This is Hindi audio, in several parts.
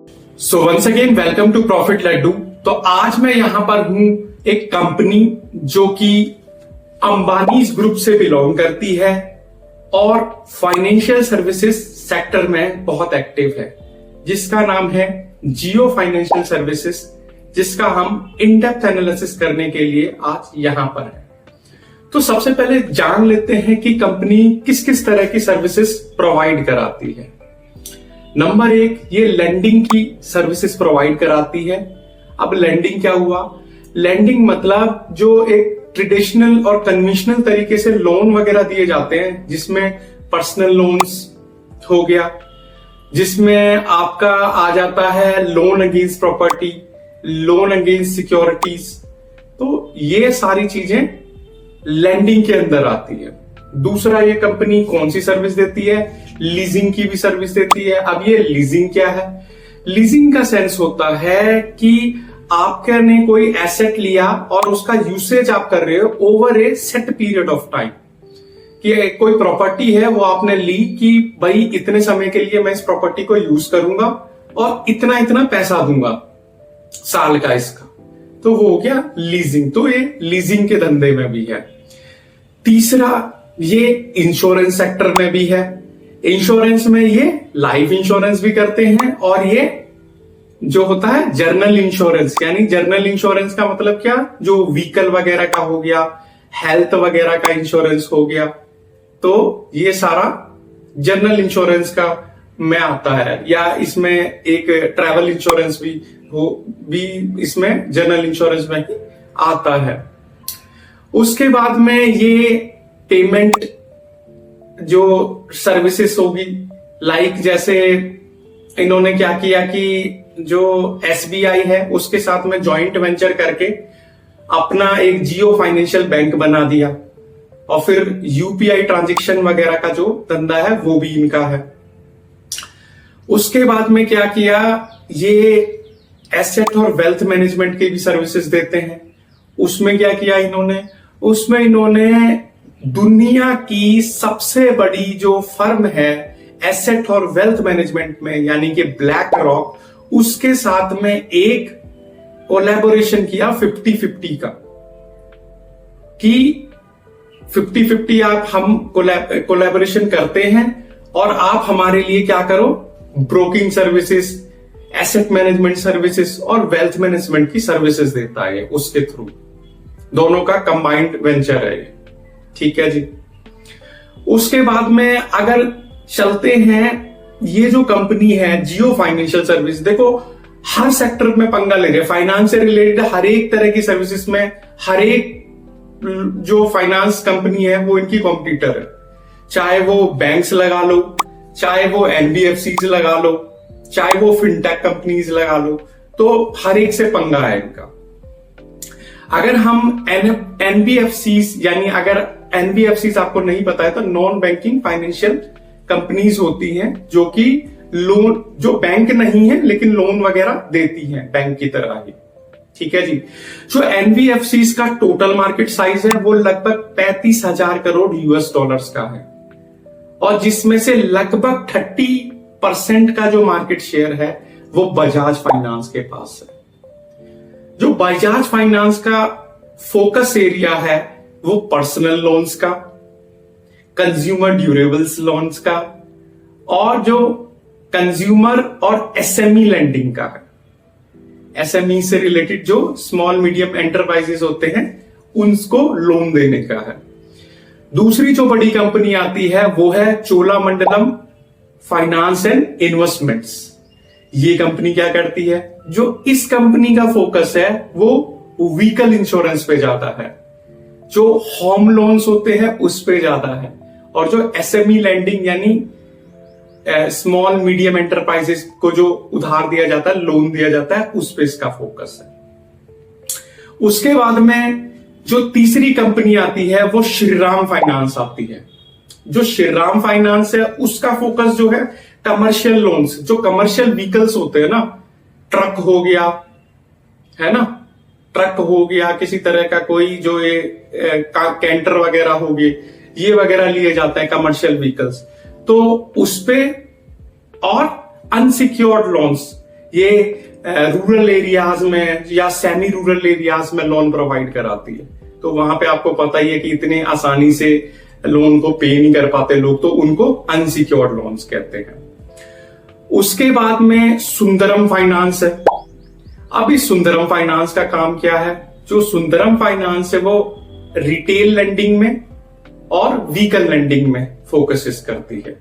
So once again welcome to profit laddu. तो आज मैं यहां पर हूं एक कंपनी जो कि अंबानी ग्रुप से बिलोंग करती है और फाइनेंशियल सर्विसेज सेक्टर में बहुत एक्टिव है, जिसका नाम है जियो फाइनेंशियल सर्विसेज, जिसका हम इन डेप्थ एनालिसिस करने के लिए आज यहां पर है। तो सबसे पहले जान लेते हैं कि कंपनी किस किस तरह की सर्विसेज प्रोवाइड कराती है। नंबर 1, ये लेंडिंग की सर्विसेज प्रोवाइड कराती है। अब लेंडिंग क्या हुआ? लेंडिंग मतलब जो एक ट्रेडिशनल और कन्वेंशनल तरीके से लोन वगैरह दिए जाते हैं, जिसमें पर्सनल लोन्स हो गया, जिसमें आपका आ जाता है loan against property, loan against securities. तो ये सारी चीजें लेंडिंग के अंदर आती है। दूसरा, ये कंपनी कौन सी सर्विस देती है? लीजिंग की भी सर्विस देती है। अब ये लीजिंग क्या है? लीजिंग का सेंस होता है कि आपने कोई एसेट लिया और उसका यूसेज आप कर रहे हो over A set period of time. कि कोई प्रॉपर्टी है, वो आपने ली कि भाई इतने समय के लिए मैं इस प्रॉपर्टी को यूज करूंगा और इतना इतना पैसा दूंगा साल का इसका, तो वो हो गया लीजिंग। तो ये लीजिंग के धंधे में भी है। तीसरा, ये इंश्योरेंस सेक्टर में भी है। इंश्योरेंस में ये लाइफ इंश्योरेंस भी करते हैं और ये जो होता है जर्नल इंश्योरेंस, यानी जर्नल इंश्योरेंस का मतलब क्या? जो व्हीकल वगैरह का हो गया, हेल्थ वगैरह का इंश्योरेंस हो गया, तो ये सारा जर्नल इंश्योरेंस का में आता है। या इसमें एक ट्रैवल इंश्योरेंस भी इसमें जर्नल इंश्योरेंस में ही आता है। उसके बाद में ये पेमेंट जो सर्विसेज होगी, लाइक जैसे इन्होंने क्या किया कि जो एसबीआई है उसके साथ में जॉइंट वेंचर करके अपना एक जियो फाइनेंशियल बैंक बना दिया, और फिर यूपीआई ट्रांजैक्शन वगैरह का जो धंधा है वो भी इनका है। उसके बाद में क्या किया, ये एसेट और वेल्थ मैनेजमेंट की भी सर्विसेज देते हैं। उसमें क्या किया इन्होंने? उसमें इन्होंने दुनिया की सबसे बड़ी जो फर्म है एसेट और वेल्थ मैनेजमेंट में, यानी कि ब्लैक रॉक, उसके साथ में एक कोलैबोरेशन किया 50-50 का, कि 50-50 हम कोलैबोरेशन करते हैं और आप हमारे लिए क्या करो, broking services, asset management services और वेल्थ मैनेजमेंट की सर्विसेज देता है उसके थ्रू। दोनों का कंबाइंड वेंचर है ये, ठीक है जी। उसके बाद में अगर चलते हैं, ये जो कंपनी है जियो फाइनेंशियल सर्विस, देखो हर सेक्टर में पंगा ले रहे, फाइनेंस से रिलेटेड हर एक तरह की सर्विसेज में हर एक जो फाइनेंस कंपनी है वो इनकी कॉम्पिटिटर है। चाहे वो बैंक्स लगा लो, चाहे वो एनबीएफसीज लगा लो, चाहे वो फिनटेक कंपनीज लगा लो, तो हर एक से पंगा है इनका। अगर हम एनबीएफसीज, यानी अगर एनबीएफसीज आपको नहीं पता है तो नॉन बैंकिंग फाइनेंशियल कंपनीज होती हैं, जो कि लोन, जो बैंक नहीं है लेकिन लोन वगैरह देती हैं बैंक की तरह ही, ठीक है जी। जो एनबीएफसीज का टोटल मार्केट साइज है वो लगभग 35,000 करोड़ यूएस डॉलर्स का है, और जिसमें से लगभग 30% का जो मार्केट शेयर है वो बजाज फाइनेंस के पास है। जो बजाज फाइनेंस का फोकस एरिया है वो पर्सनल लोन्स का, कंज्यूमर ड्यूरेबल्स लोन्स का, और जो कंज्यूमर और एसएमई लेंडिंग का है। एसएमई से रिलेटेड जो स्मॉल मीडियम एंटरप्राइजेस होते हैं उनको लोन देने का है। दूसरी जो बड़ी कंपनी आती है वो है चोलामंडलम फाइनेंस एंड इन्वेस्टमेंट्स। ये कंपनी क्या करती है? जो इस कंपनी का फोकस है वो व्हीकल इंश्योरेंस पे ज्यादा है, जो होम लोन्स होते हैं उस पे ज्यादा है, और जो एसएमई लैंडिंग यानी स्मॉल मीडियम एंटरप्राइजेस को जो उधार दिया जाता है, लोन दिया जाता है, उस पे इसका फोकस है। उसके बाद में जो तीसरी कंपनी आती है वो श्रीराम फाइनेंस आती है। जो श्रीराम फाइनेंस है उसका फोकस जो है कमर्शियल लोन्स, जो कमर्शियल व्हीकल्स होते हैं ना, ट्रक हो गया, है ना, ट्रक हो गया, किसी तरह का कोई जो ये कैंटर वगैरह हो गए, ये वगैरह लिए जाते हैं कमर्शियल व्हीकल्स, तो उस पे, और अनसिक्योर्ड लोन्स, ये रूरल एरियाज में या सेमी रूरल एरियाज में लोन प्रोवाइड कराती है। तो वहां पे आपको पता ही है कि इतने आसानी से लोन को पे नहीं कर पाते लोग, तो उनको अनसिक्योर्ड लोन्स कहते हैं। उसके बाद में सुंदरम फाइनेंस है। अब इस सुंदरम फाइनेंस का काम क्या है? जो सुंदरम फाइनेंस है वो रिटेल लेंडिंग में और व्हीकल लेंडिंग में फोकसेस करती है।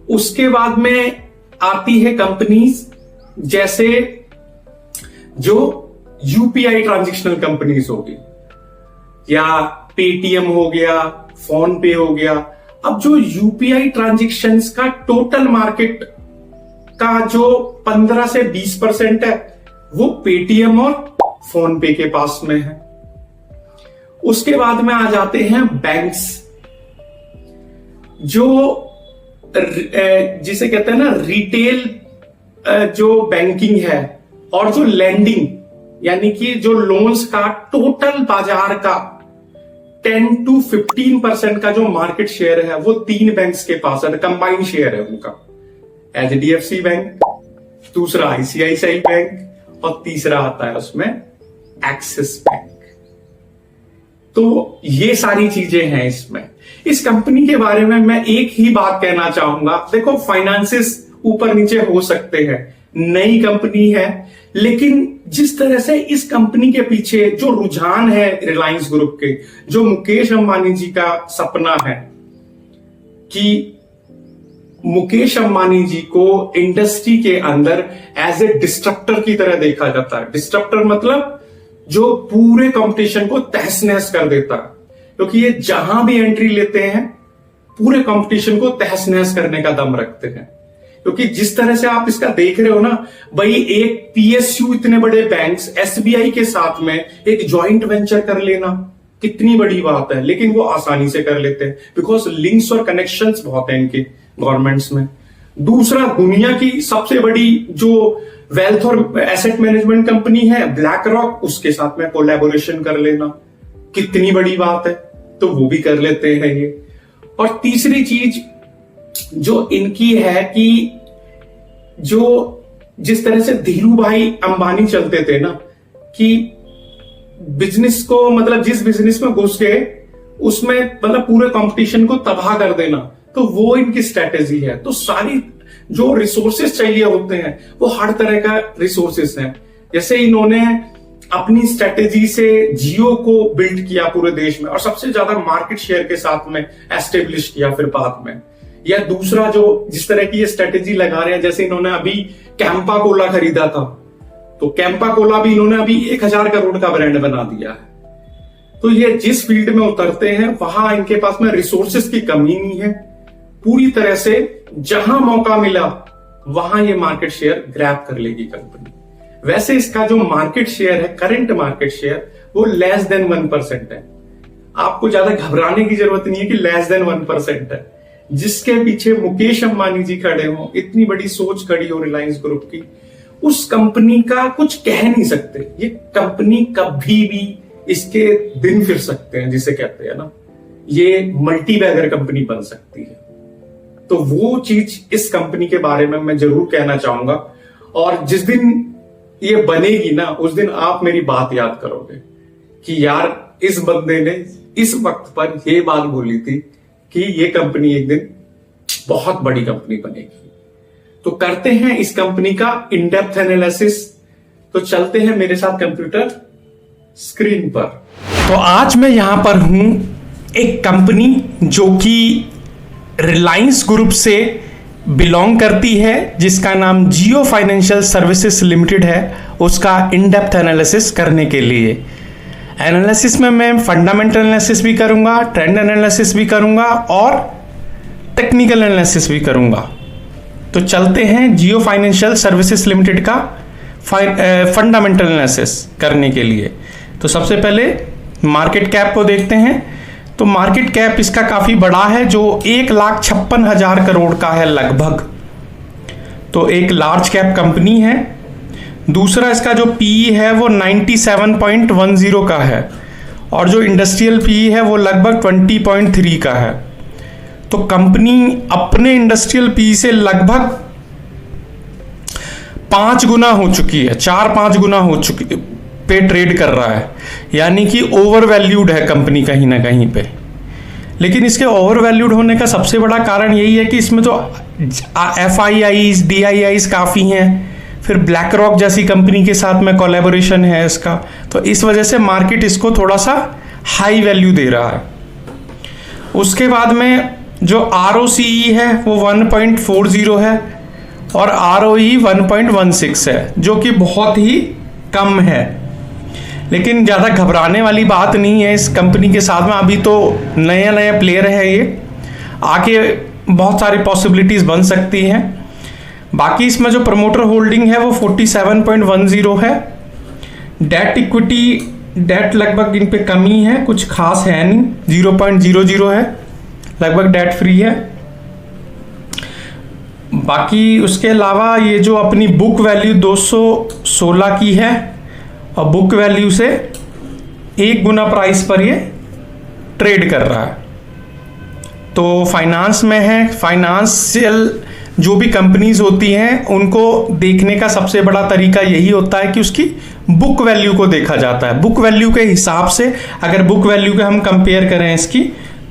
उसके बाद में आती है कंपनीज जैसे जो यूपीआई ट्रांजैक्शनल कंपनीज होगी, या पेटीएम हो गया, फोन पे हो गया। अब जो यूपीआई ट्रांजैक्शंस का टोटल मार्केट का जो 15 से 20% है वो पेटीएम और फोन पे के पास में है। उसके बाद में आ जाते हैं बैंक्स, जो जिसे कहते हैं ना रिटेल जो बैंकिंग है, और जो लेंडिंग यानी कि जो लोन्स का टोटल बाजार का 10 to 15% का जो मार्केट शेयर है वो 3 बैंक्स के पास है, कंबाइंड शेयर है उनका। एचडीएफसी बैंक, दूसरा आईसीआईसीआई बैंक और तीसरा आता है उसमें एक्सिस बैंक। तो ये सारी चीजें हैं इसमें। इस कंपनी के बारे में मैं एक ही बात कहना चाहूंगा, देखो फाइनेंसेस ऊपर नीचे हो सकते हैं, नई कंपनी है, लेकिन जिस तरह से इस कंपनी के पीछे जो रुझान है रिलायंस ग्रुप के, जो मुकेश अंबानी जी का सपना है कि मुकेश अंबानी जी को इंडस्ट्री के अंदर एज ए डिस्ट्रप्टर की तरह देखा जाता है। डिस्ट्रप्टर मतलब जो पूरे कंपटीशन को तहस नहस कर देता है, क्योंकि ये जहां भी एंट्री लेते हैं पूरे कंपटीशन को तहस नहस करने का दम रखते हैं। क्योंकि जिस तरह से आप इसका देख रहे हो ना भाई, एक पीएसयू इतने बड़े बैंक्स एसबीआई के साथ में एक जॉइंट वेंचर कर लेना कितनी बड़ी बात है, लेकिन वो आसानी से कर लेते हैं बिकॉज लिंक्स और कनेक्शंस बहुत हैं इनके गवर्नमेंट्स में। दूसरा, दुनिया की सबसे बड़ी जो वेल्थ और एसेट मैनेजमेंट कंपनी है ब्लैक रॉक, उसके साथ में कोलैबोरेशन कर लेना कितनी बड़ी बात है, तो वो भी कर लेते हैं ये। और तीसरी चीज जो इनकी है कि जो जिस तरह से धीरू भाई अंबानी चलते थे ना, कि बिजनेस को मतलब जिस बिजनेस में घुस गए उसमें मतलब पूरे कंपटीशन को तबाह कर देना, तो वो इनकी स्ट्रेटेजी है। तो सारी जो रिसोर्सेस चाहिए होते हैं वो हर तरह का रिसोर्सेस हैं। जैसे इन्होंने अपनी स्ट्रेटेजी से जियो को बिल्ड किया पूरे देश में और सबसे ज्यादा मार्केट शेयर के साथ में एस्टेब्लिश किया फिर बाद में। या दूसरा, जो जिस तरह की ये स्ट्रेटेजी लगा रहे हैं, जैसे इन्होंने अभी कैंपा कोला खरीदा था, तो कैंपा कोला भी इन्होंने अभी 1000 करोड़ का ब्रांड बना दिया है। तो ये जिस फील्ड में उतरते हैं वहां इनके पास में रिसोर्सेस की कमी नहीं है, पूरी तरह से जहां मौका मिला वहां ये मार्केट शेयर ग्रैब कर लेगी कंपनी। वैसे इसका जो मार्केट शेयर है, करंट मार्केट शेयर, वो लेस देन 1% है। आपको ज्यादा घबराने की जरूरत नहीं है कि लेस देन 1% है। जिसके पीछे मुकेश अंबानी जी खड़े हो, इतनी बड़ी सोच खड़ी हो रिलायंस ग्रुप की, उस कंपनी का कुछ कह नहीं सकते। ये कंपनी कभी भी इसके दिन फिर सकते हैं, जिसे कहते हैं ना, ये मल्टी बैगर कंपनी बन सकती है। तो वो चीज इस कंपनी के बारे में मैं जरूर कहना चाहूंगा। और जिस दिन ये बनेगी ना, उस दिन आप मेरी बात याद करोगे कि यार इस बंदे ने इस वक्त पर ये बात बोली थी कि ये कंपनी एक दिन बहुत बड़ी कंपनी बनेगी। तो करते हैं इस कंपनी का इन डेप्थ एनालिसिस। तो चलते हैं मेरे साथ कंप्यूटर स्क्रीन पर। तो आज मैं यहां पर हूं एक कंपनी जो कि रिलायंस ग्रुप से बिलोंग करती है, जिसका नाम जियो फाइनेंशियल सर्विसेज लिमिटेड है, उसका इन डेप्थ एनालिसिस करने के लिए। एनालिसिस में मैं फंडामेंटल एनालिसिस भी करूंगा, ट्रेंड एनालिसिस भी करूंगा और टेक्निकल एनालिसिस भी करूंगा। तो चलते हैं जियो फाइनेंशियल सर्विसेज लिमिटेड का फंडामेंटल एनालिसिस करने के लिए। तो सबसे पहले मार्केट कैप को देखते हैं। तो मार्केट कैप इसका काफी बड़ा है, जो 1,56,000 करोड़ का है लगभग। तो एक लार्ज कैप कंपनी है। दूसरा, इसका जो पीई है वो 97.10 का है और जो इंडस्ट्रियल पीई है वो लगभग 20.3 का है। तो कंपनी अपने इंडस्ट्रियल पीई से लगभग 5 गुना हो चुकी है, 4-5 गुना हो चुकी पे ट्रेड कर रहा है, यानी कि ओवर वैल्यूड है कंपनी कहीं ना कहीं पे। लेकिन इसके ओवर वैल्यूड होने का सबसे बड़ा कारण यही है कि इसमें तो FIIs DIIs काफ़ी हैं, फिर ब्लैक रॉक जैसी कंपनी के साथ में कोलैबोरेशन है इसका, तो इस वजह से मार्केट इसको थोड़ा सा हाई वैल्यू दे रहा है। उसके बाद में जो ROCE है वो 1.40 है और ROE 1.16 है, जो कि बहुत ही कम है। लेकिन ज़्यादा घबराने वाली बात नहीं है इस कंपनी के साथ में, अभी तो नया नया प्लेयर है ये, आगे बहुत सारी पॉसिबिलिटीज़ बन सकती हैं। बाकी इसमें जो प्रमोटर होल्डिंग है वो 47.10 है। डेट इक्विटी डेट लगभग इन पे कमी है, कुछ खास है नहीं, 0.00 है, लगभग डेट फ्री है। बाकी उसके अलावा ये जो अपनी बुक वैल्यू 216 की है और बुक वैल्यू से 1 गुना प्राइस पर ये ट्रेड कर रहा है। तो फाइनेंस में है, फाइनेंशियल जो भी कंपनीज होती हैं उनको देखने का सबसे बड़ा तरीका यही होता है कि उसकी बुक वैल्यू को देखा जाता है। बुक वैल्यू के हिसाब से अगर बुक वैल्यू के हम कंपेयर करें इसकी,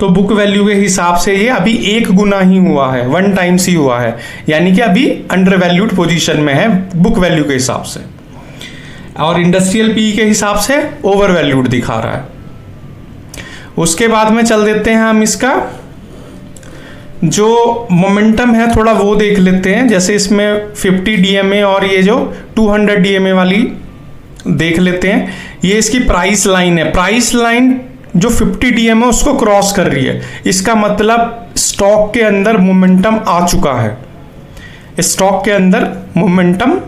तो बुक वैल्यू के हिसाब से ये अभी 1 गुना ही हुआ है, 1 टाइम्स ही हुआ है, यानी कि अभी अंडर वैल्यूड पोजीशन में है बुक वैल्यू के हिसाब से, और इंडस्ट्रियल पी के हिसाब से ओवर वैल्यूड दिखा रहा है। उसके बाद में चल देते हैं हम इसका जो मोमेंटम है थोड़ा वो देख लेते हैं। जैसे इसमें 50 DMA और ये जो 200 DMA वाली देख लेते हैं। ये इसकी प्राइस लाइन है, प्राइस लाइन जो 50 DMA उसको क्रॉस कर रही है, इसका मतलब स्टॉक के अंदर मोमेंटम आ चुका है, स्टॉक के अंदर मोमेंटम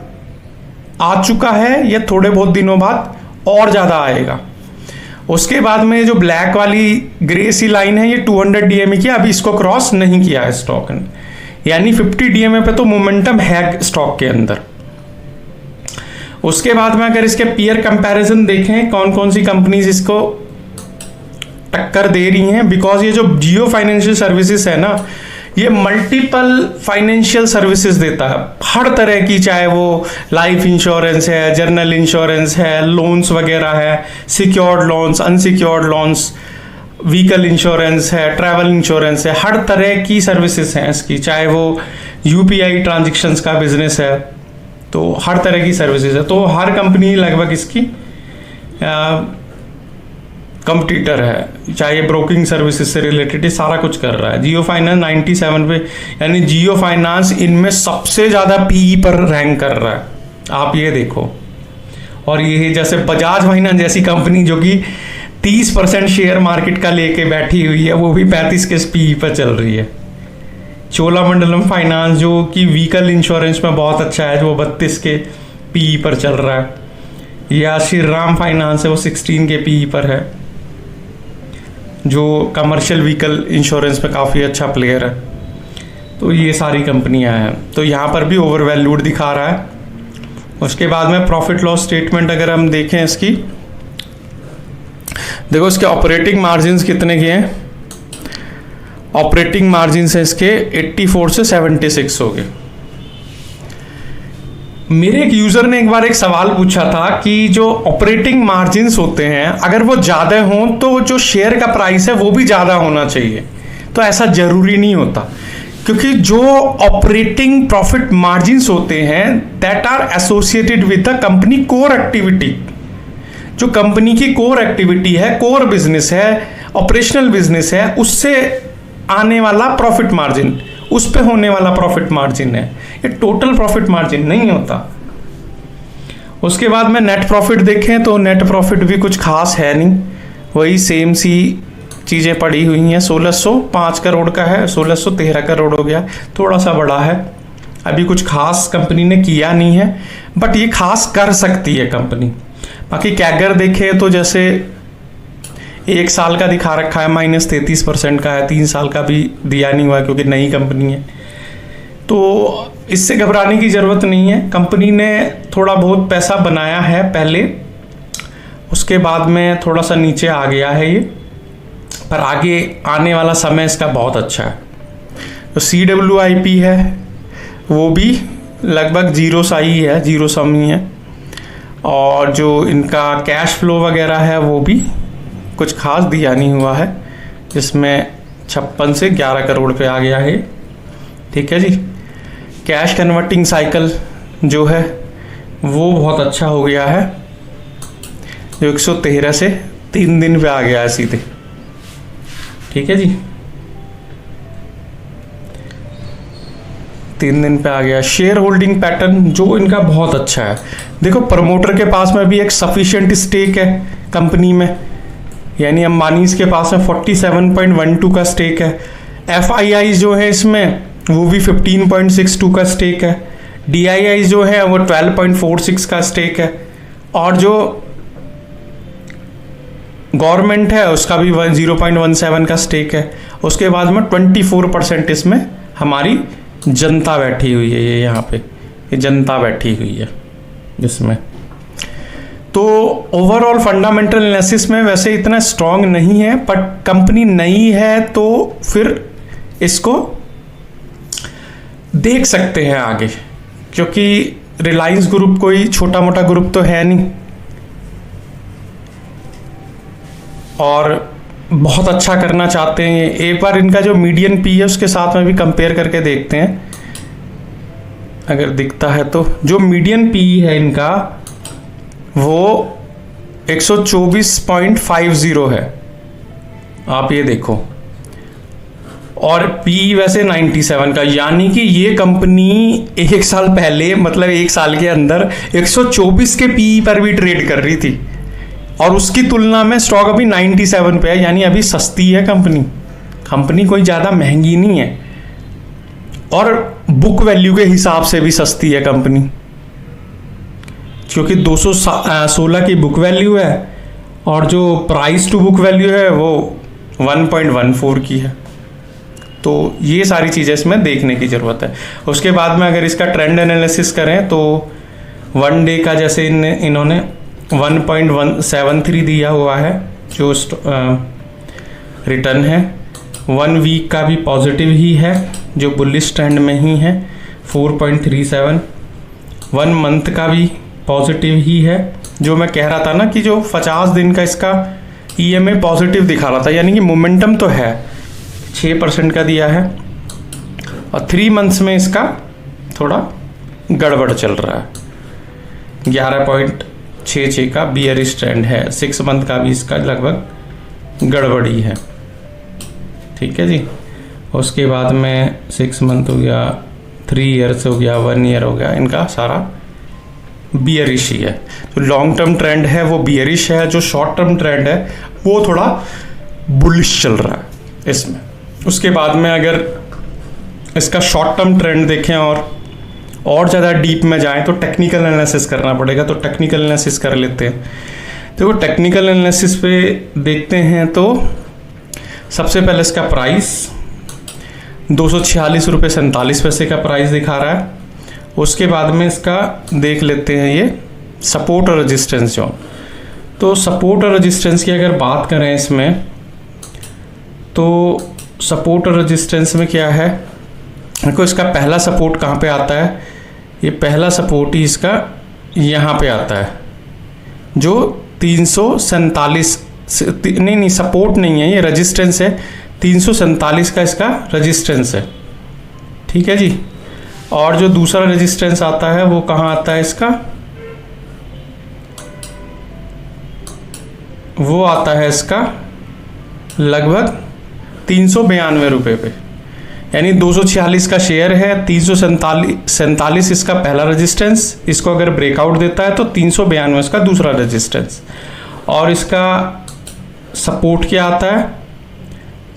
आ चुका है, ये थोड़े बहुत दिनों बाद और ज़्यादा आएगा। उसके बाद में जो ब्लैक वाली ग्रे सी लाइन है ये 200 DMA की, अभी इसको क्रॉस नहीं किया है स्टॉक ने, यानी 50 DMA पे तो मोमेंटम है स्टॉक के अंदर। उसके बाद में अगर इसके पीयर कंपैरिजन देखें कौन कौन सी कंपनीज इसको टक्कर दे रही हैं, बिकॉज ये जो जियो फाइनेंशियल सर्विसेज है ना, ये मल्टीपल फाइनेंशियल सर्विसेज देता है हर तरह की, चाहे वो लाइफ इंश्योरेंस है, जर्नल इंश्योरेंस है, लोन्स वगैरह है, secured loans, unsecured loans, vehicle insurance है, ट्रैवल इंश्योरेंस है, हर तरह की सर्विसेज हैं इसकी, चाहे वो UPI ट्रांजेक्शन्स का बिजनेस है, तो हर तरह की सर्विसेज है। तो हर कंपनी लगभग इसकी कंपटीटर है, चाहे ब्रोकिंग सर्विसेज से रिलेटेड सारा कुछ कर रहा है। जियो फाइनेंस 97 पे, यानी जियो फाइनेंस इनमें सबसे ज़्यादा PE पर रैंक कर रहा है, आप ये देखो। और ये जैसे बजाज फाइनेंस जैसी कंपनी जो कि 30% शेयर मार्केट का लेके बैठी हुई है, वो भी 35 के PE पर चल रही है। चोलामंडलम फाइनेंस जो कि व्हीकल इंश्योरेंस में बहुत अच्छा है, जो 32 के PE पर चल रहा है। या श्रीराम फाइनेंस है, वो 16 के PE पर है, जो कमर्शियल व्हीकल इंश्योरेंस में काफ़ी अच्छा प्लेयर है। तो ये सारी कंपनियां हैं, तो यहाँ पर भी ओवर वैल्यूड दिखा रहा है। उसके बाद में प्रॉफिट लॉस स्टेटमेंट अगर हम देखें इसकी, देखो इसके ऑपरेटिंग मार्जिन्स कितने के हैं। ऑपरेटिंग मार्जिन्स है इसके 84 से 76 हो गए। मेरे एक यूजर ने एक बार एक सवाल पूछा था कि जो ऑपरेटिंग मार्जिन्स होते हैं अगर वो ज़्यादा हों तो जो शेयर का प्राइस है वो भी ज़्यादा होना चाहिए। तो ऐसा ज़रूरी नहीं होता, क्योंकि जो ऑपरेटिंग प्रॉफिट मार्जिन्स होते हैं that are associated with the company core activity. जो कंपनी की कोर एक्टिविटी है, कोर बिजनेस है, ऑपरेशनल बिजनेस है, उससे आने वाला प्रॉफिट मार्जिन, उस पे होने वाला प्रॉफिट मार्जिन है, ये टोटल प्रॉफिट मार्जिन नहीं होता। उसके बाद में नेट प्रॉफिट देखें तो नेट प्रॉफिट भी कुछ खास है नहीं, वही सेम सी चीज़ें पड़ी हुई हैं। 1605 करोड़ का है, 1613 करोड़ हो गया, थोड़ा सा बड़ा है। अभी कुछ खास कंपनी ने किया नहीं है, बट ये खास कर सकती है कंपनी। बाकी कैगर देखें तो जैसे 1 साल का दिखा रखा है -33% का है, 3 साल का भी दिया नहीं हुआ क्योंकि नई कंपनी है। तो इससे घबराने की ज़रूरत नहीं है। कंपनी ने थोड़ा बहुत पैसा बनाया है पहले, उसके बाद में थोड़ा सा नीचे आ गया है ये, पर आगे आने वाला समय इसका बहुत अच्छा है। तो CWIP है वो भी लगभग जीरो सा ही है, जीरो सम ही है। और जो इनका कैश फ्लो वगैरह है वो भी कुछ खास दिया नहीं हुआ है, जिसमें 56 से 11 करोड़ पे आ गया है। ठीक है जी। कैश कन्वर्टिंग साइकिल जो है वो बहुत अच्छा हो गया है, जो 113 से 3 दिन पे आ गया है सीधे। ठीक है जी, 3 दिन पे आ गया। शेयर होल्डिंग पैटर्न जो इनका बहुत अच्छा है। देखो, प्रमोटर के पास में भी एक सफिशिएंट स्टेक है कंपनी में, यानी अंबानीज के पास में 47.12 का स्टेक है। FII जो है इसमें वो भी 15.62 का स्टेक है। DII जो है वो 12.46 का स्टेक है। और जो गवर्नमेंट है उसका भी 0.17 का स्टेक है। उसके बाद में 24% इसमें हमारी जनता बैठी हुई है। ये यहाँ पे ये जनता बैठी हुई है इसमें। तो ओवरऑल फंडामेंटल एनालिसिस में वैसे इतना स्ट्रांग नहीं है, बट कंपनी नई है तो फिर इसको देख सकते हैं आगे, क्योंकि रिलायंस ग्रुप कोई छोटा मोटा ग्रुप तो है नहीं और बहुत अच्छा करना चाहते हैं। एक बार इनका जो मीडियन पी है उसके साथ में भी कंपेयर करके देखते हैं, अगर दिखता है तो। जो मीडियन पी है इनका वो 124.50 है, आप ये देखो। और पी वैसे 97 का, यानी कि ये कंपनी एक साल पहले, मतलब एक साल के अंदर 124 के पी पर भी ट्रेड कर रही थी, और उसकी तुलना में स्टॉक अभी 97 पे है, यानी अभी सस्ती है कंपनी कोई ज़्यादा महंगी नहीं है, और बुक वैल्यू के हिसाब से भी सस्ती है कंपनी, क्योंकि 216 की बुक वैल्यू है और जो प्राइस टू बुक वैल्यू है वो 1.14 की है। तो ये सारी चीज़ें इसमें देखने की ज़रूरत है। उसके बाद में अगर इसका ट्रेंड एनालिसिस करें तो 1 डे का जैसे इन्होंने 1.173 दिया हुआ है जो रिटर्न है। 1 वीक का भी पॉजिटिव ही है, जो बुलिश ट्रेंड में ही है, 4.37। 1 मंथ का भी पॉजिटिव ही है, जो मैं कह रहा था ना कि जो 50 दिन का इसका EMA पॉजिटिव दिखा रहा था, यानी कि मोमेंटम तो है। 6% का दिया है, और 3 मंथ्स में इसका थोड़ा गड़बड़ चल रहा है। 11.66 का बियरिश ट्रेंड है। 6 मंथ का भी इसका लगभग गड़बड़ी है। ठीक है जी। उसके बाद में 6 मंथ हो गया, 3 ईयर्स हो गया, 1 ईयर हो गया, इनका सारा बियरिश ही है। तो लॉन्ग टर्म ट्रेंड है वो बियरिश है, जो शॉर्ट टर्म ट्रेंड है वो थोड़ा बुलिश चल रहा है इसमें। उसके बाद में अगर इसका शॉर्ट टर्म ट्रेंड देखें और ज़्यादा डीप में जाएं तो टेक्निकल एनालिसिस करना पड़ेगा, तो टेक्निकल एनालिसिस कर लेते हैं। तो टेक्निकल एनालिसिस पे देखते हैं तो सबसे पहले इसका प्राइस 246 रुपये 47 पैसे का प्राइस दिखा रहा है। उसके बाद में इसका देख लेते हैं ये सपोर्ट और रेजिस्टेंस जोन। तो सपोर्ट और रेजिस्टेंस की अगर बात करें इसमें, तो सपोर्ट और रेजिस्टेंस में क्या है, देखो इसका पहला सपोर्ट कहाँ पे आता है, ये पहला सपोर्ट ही इसका यहाँ पे आता है, जो 347 नहीं सपोर्ट नहीं है, ये रेजिस्टेंस है। 347 का इसका रेजिस्टेंस है। ठीक है जी। और जो दूसरा रेजिस्टेंस आता है वो कहाँ आता है इसका, वो आता है इसका लगभग 392 रुपये पे, यानी 246 का शेयर है, 347 इसका पहला रेजिस्टेंस, इसको अगर ब्रेकआउट देता है तो 392 इसका दूसरा रेजिस्टेंस। और इसका सपोर्ट क्या आता है,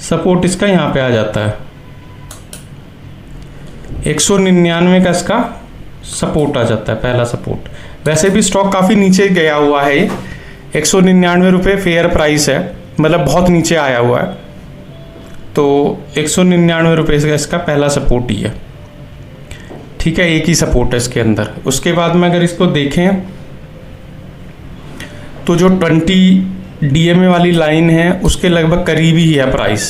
सपोर्ट इसका यहाँ पे आ जाता है 199 का इसका सपोर्ट आ जाता है, पहला सपोर्ट। वैसे भी स्टॉक काफ़ी नीचे गया हुआ है, 199 रुपये फेयर प्राइस है, मतलब बहुत नीचे आया हुआ है। तो 199 रुपये का इसका पहला सपोर्ट ही है। ठीक है, एक ही सपोर्ट है इसके अंदर। उसके बाद में अगर इसको देखें तो जो 20 DMA वाली लाइन है उसके लगभग करीब ही है प्राइस।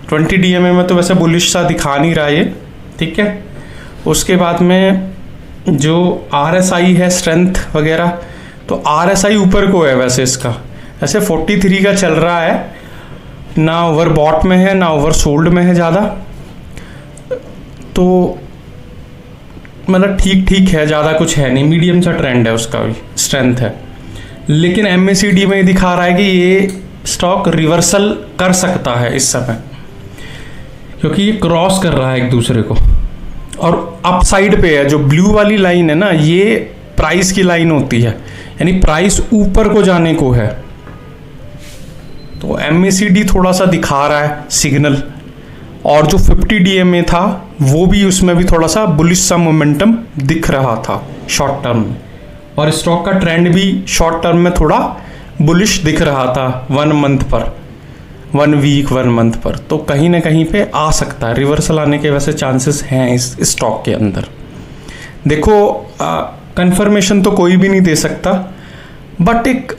20 DMA में तो वैसे बुलिश सा दिखा नहीं रहा ये। ठीक है। उसके बाद में जो RSI है स्ट्रेंथ वगैरह, तो RSI ऊपर को है वैसे इसका, ऐसे 43 का चल रहा है, ना ओवर बॉट में है ना ओवर सोल्ड में है ज़्यादा, तो मतलब ठीक ठीक है, ज़्यादा कुछ है नहीं, मीडियम सा ट्रेंड है, उसका भी स्ट्रेंथ है। लेकिन MACD में दिखा रहा है कि ये स्टॉक रिवर्सल कर सकता है इस समय, क्योंकि ये क्रॉस कर रहा है एक दूसरे को और अप साइड पे है। जो ब्लू वाली लाइन है ना, ये प्राइस की लाइन होती है, यानी प्राइस ऊपर को जाने को है। तो MACD थोड़ा सा दिखा रहा है सिग्नल, और जो 50 DMA था वो भी, उसमें भी थोड़ा सा बुलिश सा मोमेंटम दिख रहा था शॉर्ट टर्म में, और स्टॉक का ट्रेंड भी शॉर्ट टर्म में थोड़ा बुलिश दिख रहा था 1 मंथ पर, 1 वीक 1 मंथ पर। तो कहीं ना कहीं पे आ सकता है रिवर्सल आने के, वैसे चांसेस हैं इस स्टॉक के अंदर। देखो कंफर्मेशन तो कोई भी नहीं दे सकता, बट एक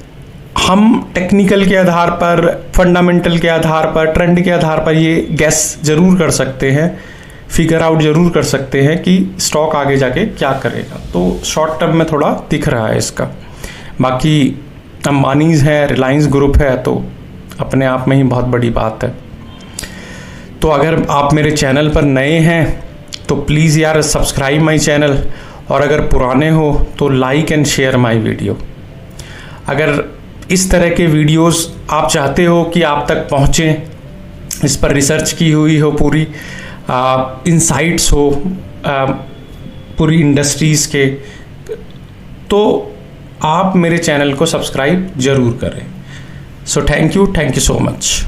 हम टेक्निकल के आधार पर, फंडामेंटल के आधार पर, ट्रेंड के आधार पर ये गैस जरूर कर सकते हैं, फिगर आउट जरूर कर सकते हैं कि स्टॉक आगे जाके क्या करेगा। तो शॉर्ट टर्म में थोड़ा दिख रहा है इसका। बाकी अंबानीज है, रिलायंस ग्रुप है, तो अपने आप में ही बहुत बड़ी बात है। तो अगर आप मेरे चैनल पर नए हैं तो प्लीज़ यार सब्सक्राइब माई चैनल, और अगर पुराने हो तो like and share my video. अगर इस तरह के वीडियोस आप चाहते हो कि आप तक पहुँचें, इस पर रिसर्च की हुई हो पूरी, इंसाइट्स हो पूरी इंडस्ट्रीज़ के, तो आप मेरे चैनल को सब्सक्राइब ज़रूर करें। So thank you so much.